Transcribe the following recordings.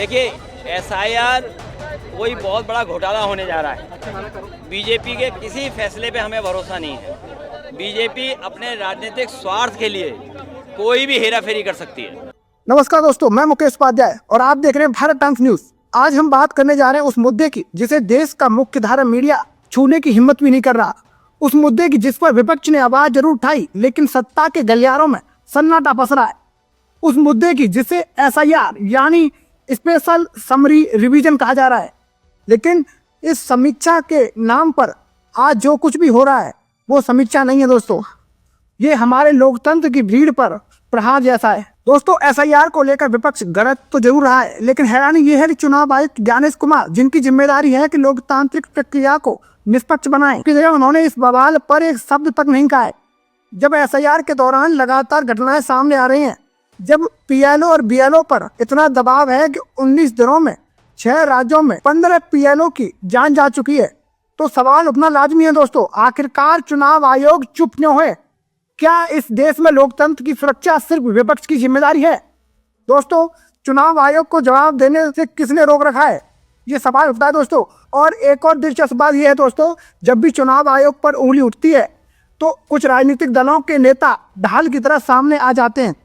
देखिए एसआईआर कोई बहुत बड़ा घोटाला होने जा रहा है। बीजेपी के किसी फैसले पे हमें भरोसा नहीं है। बीजेपी अपने राजनीतिक स्वार्थ के लिए कोई भी हेराफेरी कर सकती है। नमस्कार दोस्तों, मैं मुकेश उपाध्याय और आप देख रहे हैं भारत टाइम्स न्यूज। आज हम बात करने जा रहे हैं उस मुद्दे की जिसे देश का मुख्य धारा मीडिया छूने की हिम्मत भी नहीं कर रहा। उस मुद्दे की जिस पर विपक्ष ने आवाज जरूर उठाई लेकिन सत्ता के गलियारों में सन्नाटा पसरा है। उस मुद्दे की जिसे एसआईआर यानी स्पेशल समरी रिवीजन कहा जा रहा है। लेकिन इस समीक्षा के नाम पर आज जो कुछ भी हो रहा है वो समीक्षा नहीं है दोस्तों, ये हमारे लोकतंत्र की भीड़ पर प्रहार जैसा है। दोस्तों, एसआईआर को लेकर विपक्ष गलत तो जरूर रहा है, लेकिन हैरानी यह है कि चुनाव आयुक्त ज्ञानेश कुमार, जिनकी जिम्मेदारी है कि लोकतांत्रिक प्रक्रिया को निष्पक्ष बनाएं, की जगह उन्होंने इस बवाल पर एक शब्द तक नहीं कहा है। जब एसआईआर के दौरान लगातार घटनाएं सामने आ रही हैं, जब पीएलओ और बीएलओ पर इतना दबाव है कि 19 दिनों में 6 राज्यों में 15 पीएलओ की जान जा चुकी है, तो सवाल उठना लाजमी है दोस्तों, आखिरकार चुनाव आयोग चुप क्यों है? क्या इस देश में लोकतंत्र की सुरक्षा सिर्फ विपक्ष की जिम्मेदारी है? दोस्तों, चुनाव आयोग को जवाब देने से किसने रोक रखा है, ये सवाल उठता है दोस्तों। और एक और दिलचस्प बात यह है दोस्तों, जब भी चुनाव आयोग पर उंगली उठती है तो कुछ राजनीतिक दलों के नेता ढाल की तरह सामने आ जाते हैं,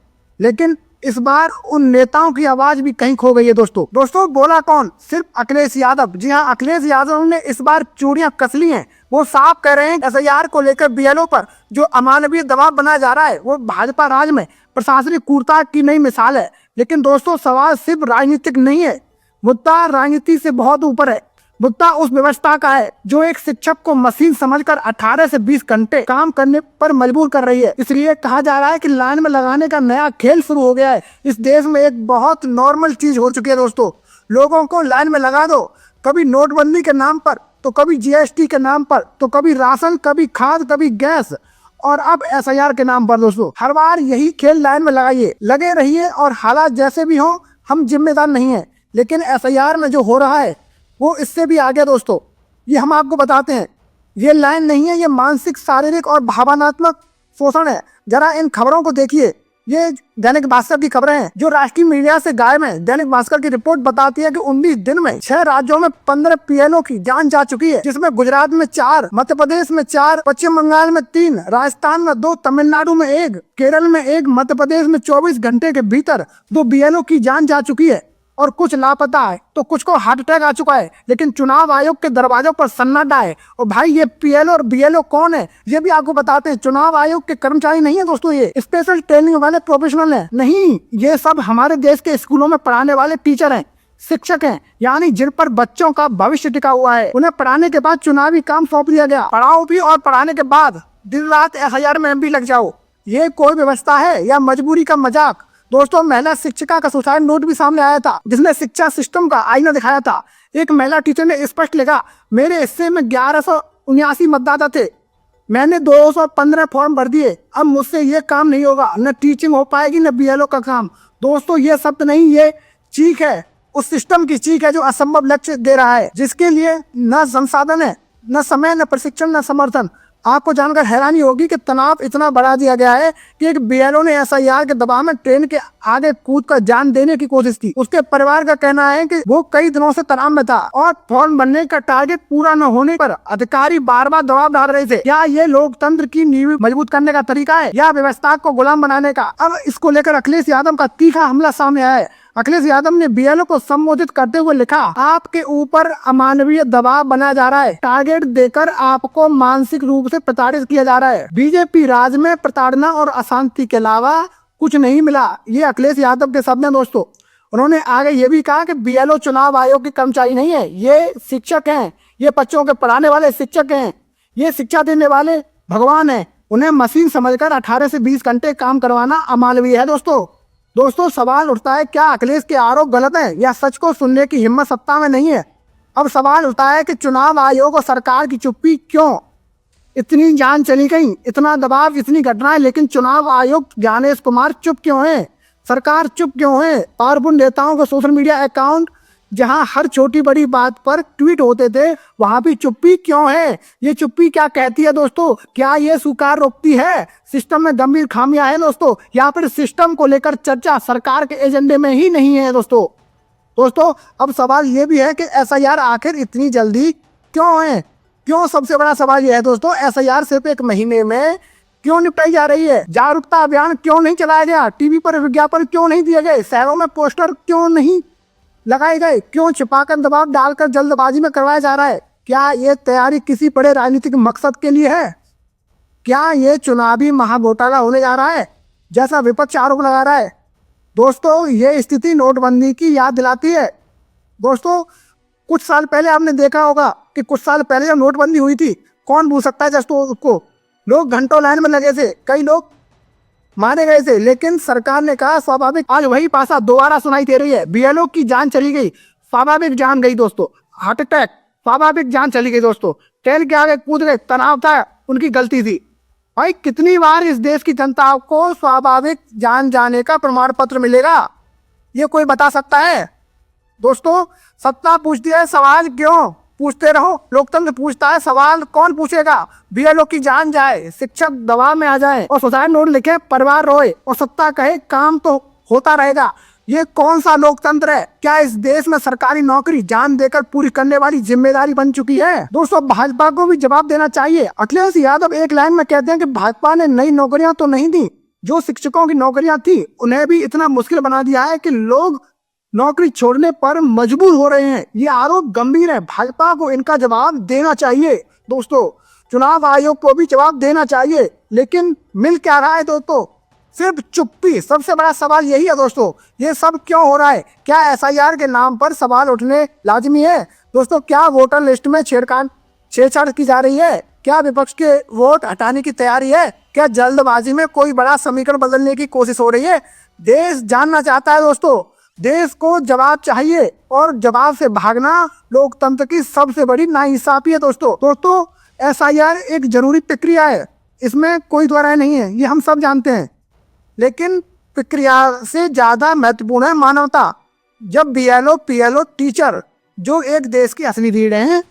लेकिन इस बार उन नेताओं की आवाज भी कहीं खो गई है दोस्तों बोला कौन? सिर्फ अखिलेश यादव। जी हाँ, अखिलेश यादव ने इस बार चूड़ियां कस ली हैं। वो साफ कह रहे हैं एसआईआर को लेकर बीएलओ पर जो अमानवीय दबाव बनाया जा रहा है वो भाजपा राज में प्रशासनिक कूटता की नई मिसाल है। लेकिन दोस्तों, सवाल सिर्फ राजनीतिक नहीं है, मुद्दा राजनीति से बहुत ऊपर है। मुद्दा उस व्यवस्था का है जो एक शिक्षक को मशीन समझकर 18 से 20 घंटे काम करने पर मजबूर कर रही है। इसलिए कहा जा रहा है कि लाइन में लगाने का नया खेल शुरू हो गया है। इस देश में एक बहुत नॉर्मल चीज हो चुकी है दोस्तों, लोगों को लाइन में लगा दो, कभी नोटबंदी के नाम पर, तो कभी जीएसटी के नाम पर, तो कभी राशन, कभी खाद, कभी गैस, और अब एसआईआर के नाम पर। दोस्तों, हर बार यही खेल, लाइन में लगाइए, लगे रहिए और हालात जैसे भी हो हम जिम्मेदार नहीं है। लेकिन एसआईआर में जो हो रहा है वो इससे भी आगे दोस्तों, ये हम आपको बताते हैं। ये लाइन नहीं है, ये मानसिक, शारीरिक और भावनात्मक शोषण है। जरा इन खबरों को देखिए, ये दैनिक भास्कर की खबरें हैं जो राष्ट्रीय मीडिया से गायब हैं। दैनिक भास्कर की रिपोर्ट बताती है कि 19 दिन में 6 राज्यों में 15 पीएलओ की जान जा चुकी है, जिसमें गुजरात में 4, मध्य प्रदेश में 4, पश्चिम बंगाल में 3, राजस्थान में 2, तमिलनाडु में 1, केरल में 1, मध्य प्रदेश में 24 घंटे के भीतर 2 बीएलओ की जान जा चुकी है और कुछ लापता है, तो कुछ को हार्ट अटैक आ चुका है। लेकिन चुनाव आयोग के दरवाजों पर सन्नाटा है। और भाई, ये पीएलओ और बीएलओ कौन है ये भी आपको बताते हैं। चुनाव आयोग के कर्मचारी नहीं है दोस्तों, ये स्पेशल ट्रेनिंग वाले प्रोफेशनल हैं। नहीं, ये सब हमारे देश के स्कूलों में पढ़ाने वाले टीचर हैं, शिक्षक हैं, यानी जिन पर बच्चों का भविष्य टिका हुआ है। उन्हें पढ़ाने के बाद चुनावी काम सौंप दिया गया। पढ़ाओ भी और पढ़ाने के बाद दिन रात एसआईआर में भी लग जाओ। ये कोई व्यवस्था है या मजबूरी का मजाक? दोस्तों, महिला शिक्षिका का सुसाइड नोट भी सामने आया था, जिसने शिक्षा सिस्टम का आईना दिखाया था। एक महिला टीचर ने स्पष्ट लिखा, मेरे हिस्से में 1179 मतदाता थे, मैंने 215 फॉर्म भर दिए, अब मुझसे ये काम नहीं होगा, न टीचिंग हो पाएगी न बीएलओ का काम। दोस्तों, ये शब्द नहीं, ये चीख है, उस सिस्टम की चीख है जो असंभव लक्ष्य दे रहा है, जिसके लिए न संसाधन है, न समय, न प्रशिक्षण, न समर्थन। आपको जानकर हैरानी होगी कि तनाव इतना बढ़ा दिया गया है कि एक बीएलओ ने एसआईआर के दबाव में ट्रेन के आगे कूद कर जान देने की कोशिश की। उसके परिवार का कहना है कि वो कई दिनों से तनाव में था और फॉर्म भरने का टारगेट पूरा न होने पर अधिकारी बार बार दबाव डाल रहे थे। क्या ये लोकतंत्र की नींव मजबूत करने का तरीका है या व्यवस्था को गुलाम बनाने का? अब इसको लेकर अखिलेश यादव का तीखा हमला सामने आया है। अखिलेश यादव ने बीएलओ को संबोधित करते हुए लिखा, आपके ऊपर अमानवीय दबाव बनाया जा रहा है, टारगेट देकर आपको मानसिक रूप से प्रताड़ित किया जा रहा है। बीजेपी राज में प्रताड़ना और अशांति के अलावा कुछ नहीं मिला। ये अखिलेश यादव के शब्द हैं दोस्तों। उन्होंने आगे ये भी कहा कि बीएलओ चुनाव आयोग के कर्मचारी नहीं है, ये शिक्षक हैं, ये बच्चों के पढ़ाने वाले शिक्षक हैं, ये शिक्षा देने वाले भगवान हैं। उन्हें मशीन समझकर 18 से 20 घंटे काम करवाना अमानवीय है दोस्तों, सवाल उठता है, क्या अखिलेश के आरोप गलत हैं या सच को सुनने की हिम्मत सत्ता में नहीं है? अब सवाल उठता है कि चुनाव आयोग और सरकार की चुप्पी क्यों? इतनी जान चली गई, इतना दबाव, इतनी घटनाएं, लेकिन चुनाव आयोग ज्ञानेश कुमार चुप क्यों है? सरकार चुप क्यों है? पावरफुल नेताओं का सोशल मीडिया अकाउंट जहां हर छोटी बड़ी बात पर ट्वीट होते थे, वहां भी चुप्पी क्यों है? ये चुप्पी क्या कहती है दोस्तों? क्या ये स्वीकार रोकती है सिस्टम में गंभीर खामियां हैं दोस्तों, या फिर सिस्टम को लेकर चर्चा सरकार के एजेंडे में ही नहीं है दोस्तों? दोस्तों अब सवाल ये भी है कि एसआईआर आखिर इतनी जल्दी क्यों है? क्यों? सबसे बड़ा सवाल ये है दोस्तों, एसआईआर सिर्फ 1 महीने में क्यों निपटाई जा रही है? जागरूकता अभियान क्यों नहीं चलाया गया? टीवी पर विज्ञापन क्यों नहीं दिए गए? शहरों में पोस्टर क्यों नहीं लगाए गए? क्यों छिपाकर दबाव डालकर जल्दबाजी में करवाया जा रहा है? क्या ये तैयारी किसी बड़े राजनीतिक मकसद के लिए है? क्या ये चुनावी महाघोटाला होने जा रहा है जैसा विपक्ष आरोप लगा रहा है? दोस्तों ये स्थिति नोटबंदी की याद दिलाती है। दोस्तों कुछ साल पहले आपने देखा होगा कि कुछ साल पहले जब नोटबंदी हुई थी, कौन भूल सकता है दोस्तों उसको, लोग घंटों लाइन में लगे थे, कई लोग मारे गए थे, लेकिन सरकार ने कहा स्वाभाविक। आज वही भाषा दोबारा सुनाई दे रही है। बीएलओ की जान चली गई, स्वाभाविक जान गई दोस्तों। हार्ट अटैक, स्वाभाविक जान चली गई दोस्तों। ट्रेन के आगे कूद गए, तनाव था, उनकी गलती थी। भाई कितनी बार इस देश की जनता को स्वाभाविक जान जाने का प्रमाण पत्र मिलेगा? ये कोई बता सकता है? दोस्तों सत्ता पूछती है, सवाल क्यों? पूछते रहो। लोकतंत्र पूछता है, सवाल कौन पूछेगा? बीएलओ की जान जाए, शिक्षक दबाव में आ जाए और सुसाइड नोट लिखे, परिवार रोए और सत्ता कहे काम तो होता रहेगा। ये कौन सा लोकतंत्र है? क्या इस देश में सरकारी नौकरी जान देकर पूरी करने वाली जिम्मेदारी बन चुकी है? दोस्तों भाजपा को भी जवाब देना चाहिए। अखिलेश यादव एक लाइन में कहते हैं कि भाजपा ने नई नौकरियां तो नहीं दी, जो शिक्षकों की नौकरियां थी उन्हें भी इतना मुश्किल बना दिया है कि लोग नौकरी छोड़ने पर मजबूर हो रहे हैं। ये आरोप गंभीर है, भाजपा को इनका जवाब देना चाहिए। दोस्तों चुनाव आयोग को भी जवाब देना चाहिए, लेकिन मिल क्या रहा है दोस्तों? सिर्फ चुप्पी। सबसे बड़ा सवाल यही है दोस्तों, ये सब क्यों हो रहा है? क्या एसआईआर के नाम पर सवाल उठने लाजमी है? दोस्तों क्या वोटर लिस्ट में छेड़छाड़ की जा रही है? क्या विपक्ष के वोट हटाने की तैयारी है? क्या जल्दबाजी में कोई बड़ा समीकरण बदलने की कोशिश हो रही है? देश जानना चाहता है दोस्तों, देश को जवाब चाहिए और जवाब से भागना लोकतंत्र की सबसे बड़ी नाइंसाफी है दोस्तों एसआईआर एक जरूरी प्रक्रिया है, इसमें कोई दो राय नहीं है, ये हम सब जानते हैं। लेकिन प्रक्रिया से ज्यादा महत्वपूर्ण है मानवता। जब बीएलओ पीएलओ टीचर जो एक देश की असली रीढ़ हैं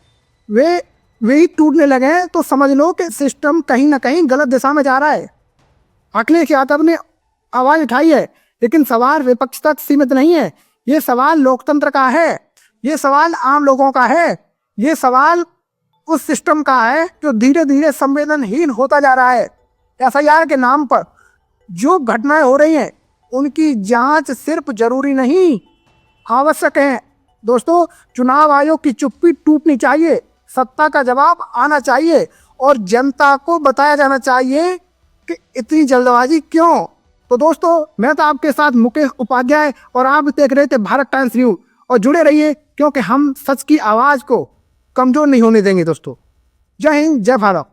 वे ही टूटने लगे हैं, तो समझ लो कि सिस्टम कहीं ना कहीं गलत दिशा में जा रहा है। अखिलेश यादव ने आवाज उठाई है, लेकिन सवाल विपक्ष तक सीमित नहीं है। ये सवाल लोकतंत्र का है, ये सवाल आम लोगों का है, ये सवाल उस सिस्टम का है जो धीरे धीरे संवेदनहीन होता जा रहा है। एसआईआर के नाम पर जो घटनाएं हो रही हैं उनकी जांच सिर्फ जरूरी नहीं आवश्यक है। दोस्तों चुनाव आयोग की चुप्पी टूटनी चाहिए, सत्ता का जवाब आना चाहिए और जनता को बताया जाना चाहिए कि इतनी जल्दबाजी क्यों। तो दोस्तों मैं तो आपके साथ मुकेश उपाध्याय और आप देख रहे थे भारत टाइम्स न्यूज, और जुड़े रहिए क्योंकि हम सच की आवाज को कमजोर नहीं होने देंगे दोस्तों। जय हिंद, जय भारत।